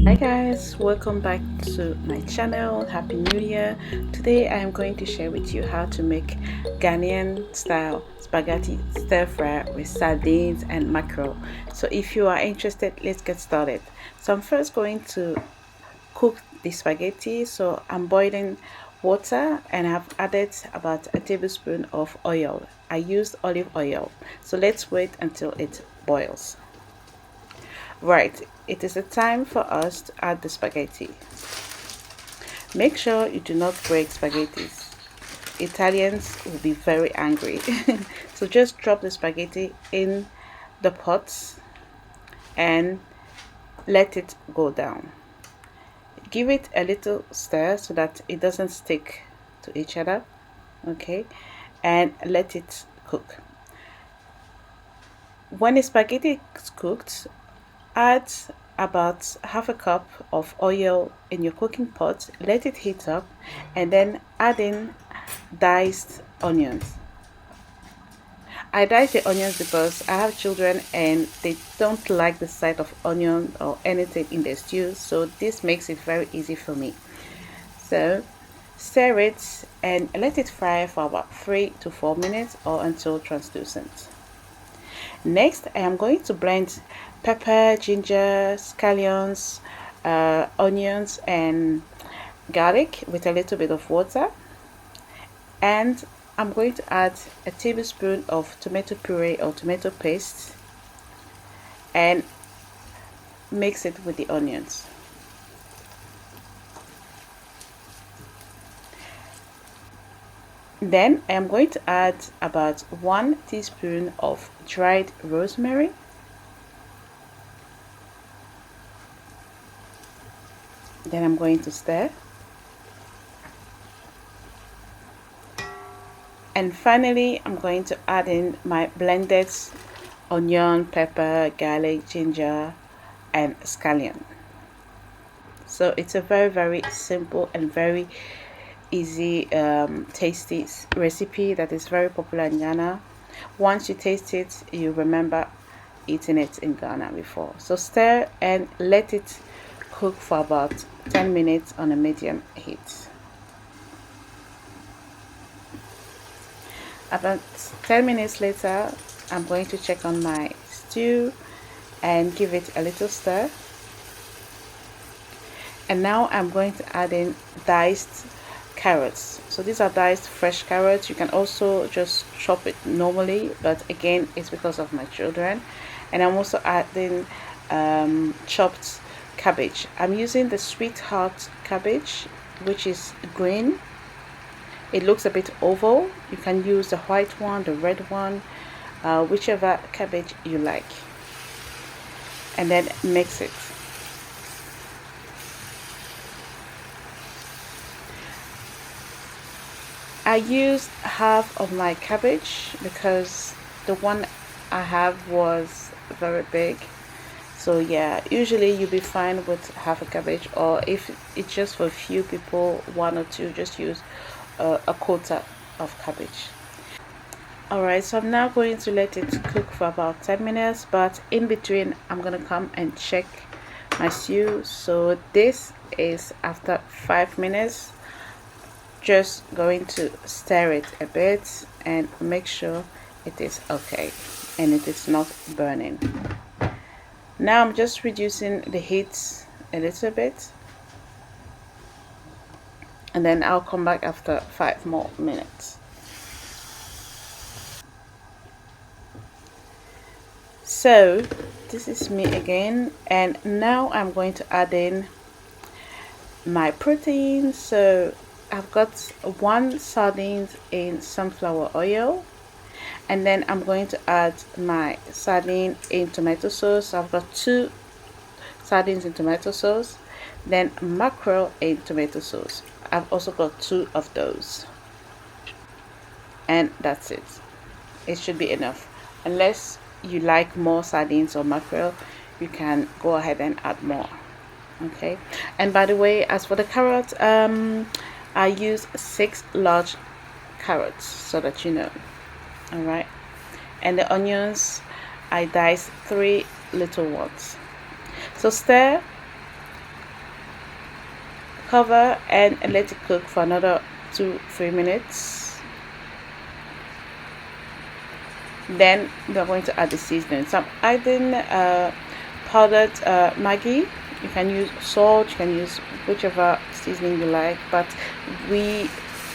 Hi guys, welcome back to my channel. Happy New Year. Today I am going to share with you how to make Ghanaian style spaghetti stir fry with sardines and mackerel. So if you are interested, let's get started. So I'm first going to cook the spaghetti. So I'm boiling water and I've added about a tablespoon of oil. I used olive oil. So let's wait until it boils. Right, it is the time for us to add the spaghetti. Make sure you do not break spaghettis. Italians will be very angry. So just drop the spaghetti in the pot and let it go down. Give it a little stir so that it doesn't stick to each other. Okay, and let it cook. When the spaghetti is cooked, add about half a cup of oil in your cooking pot, let it heat up, and then add in diced onions. I dice the onions because I have children and they don't like the sight of onion or anything in their stew, so this makes it very easy for me. So stir it and let it fry for about 3 to 4 minutes or until translucent. Next, I am going to blend pepper, ginger, scallions, onions, and garlic with a little bit of water. And I'm going to add a tablespoon of tomato puree or tomato paste and mix it with the onions. Then I am going to add about 1 teaspoon of dried rosemary, then I'm going to stir, and finally I'm going to add in my blended onion, pepper, garlic, ginger, and scallion. So it's a very simple and very easy tasty recipe that is very popular in Ghana. Once you taste it, you remember eating it in Ghana before. So stir and let it cook for about 10 minutes on a medium heat. About 10 minutes later, I'm going to check on my stew and give it a little stir. And now I'm going to add in diced carrots. So these are diced fresh carrots. You can also just chop it normally, but again it's because of my children. And I'm also adding chopped cabbage. I'm using the sweetheart cabbage, which is green. It looks a bit oval. You can use the white one, the red one, whichever cabbage you like, and then mix it. I used half of my cabbage because the one I have was very big. So yeah, usually you'll be fine with half a cabbage, or if it's just for a few people, 1 or 2, just use a quarter of cabbage. Alright, so I'm now going to let it cook for about 10 minutes, but in between I'm gonna come and check my stew. So this is after 5 minutes. Just going to stir it a bit and make sure it is okay and it is not burning. Now I'm just reducing the heat a little bit, and then I'll come back after 5 more minutes. So this is me again, and now I'm going to add in my protein. So I've got 1 sardine in sunflower oil, and then I'm going to add my sardine in tomato sauce. I've got 2 sardines in tomato sauce, then mackerel in tomato sauce. I've also got 2 of those, and that's it. It should be enough. Unless you like more sardines or mackerel, you can go ahead and add more. Okay, and by the way, as for the carrot, I use 6 large carrots, so that you know. All right, and the onions, I dice 3 little ones. So stir Cover and let it cook for another 2-3 minutes. Then we're going to add the seasoning. So I'm adding powdered Maggi. You can use salt, you can use whichever seasoning you like, but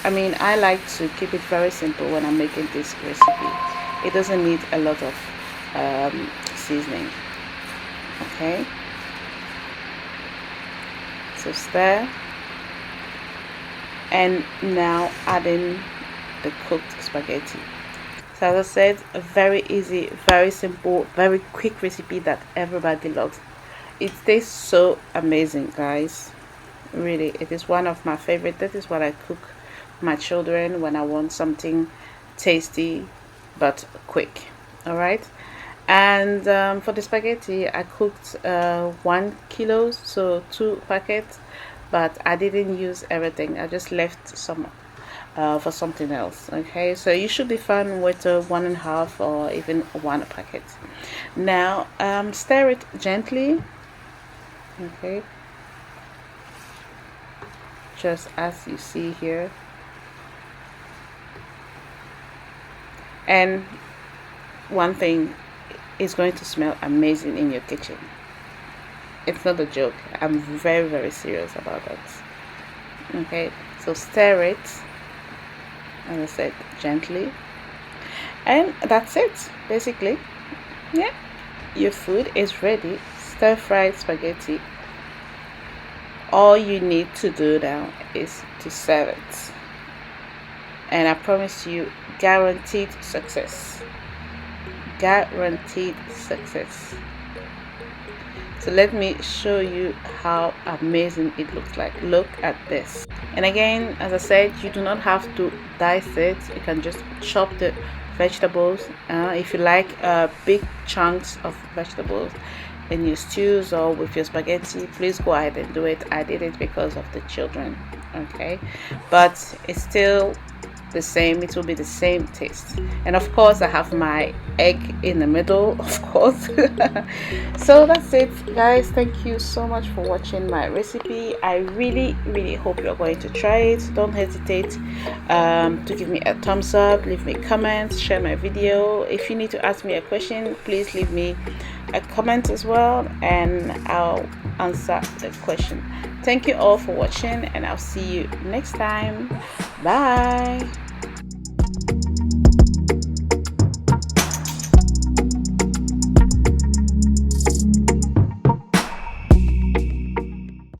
I like to keep it very simple when I'm making this recipe. It doesn't need a lot of seasoning. Okay, so stir, and now adding the cooked spaghetti. So as I said, a very easy, very simple, very quick recipe that everybody loves. It tastes so amazing, guys. Really, it is one of my favorite. That is what I cook for my children when I want something tasty but quick. All right. And for the spaghetti, I cooked 1 kilo, so 2 packets, but I didn't use everything. I just left some for something else. Okay, so you should be fine with 1.5 or even 1 packet. Now stir it gently. Okay, just as you see here. And one thing, is going to smell amazing in your kitchen. It's not a joke. I'm very, very serious about that. Okay, so stir it, as I said, gently, and that's it basically. Yeah, your food is ready. Stir-fried spaghetti. All you need to do now is to serve it, and I promise you, guaranteed success. Guaranteed success. So let me show you how amazing it looks like. Look at this. And again, as I said, you do not have to dice it. You can just chop the vegetables. If you like big chunks of vegetables in your stews or with your spaghetti, please go ahead and do it. I did it because of the children. Okay, but it's still the same. It will be the same taste. And of course I have my egg in the middle, of course. So that's it, guys. Thank you so much for watching my recipe. I really hope you're going to try it. Don't hesitate to give me a thumbs up, leave me comments, share my video. If you need to ask me a question, please leave me a comment as well, and I'll answer the question. Thank you all for watching, and I'll see you next time. Bye.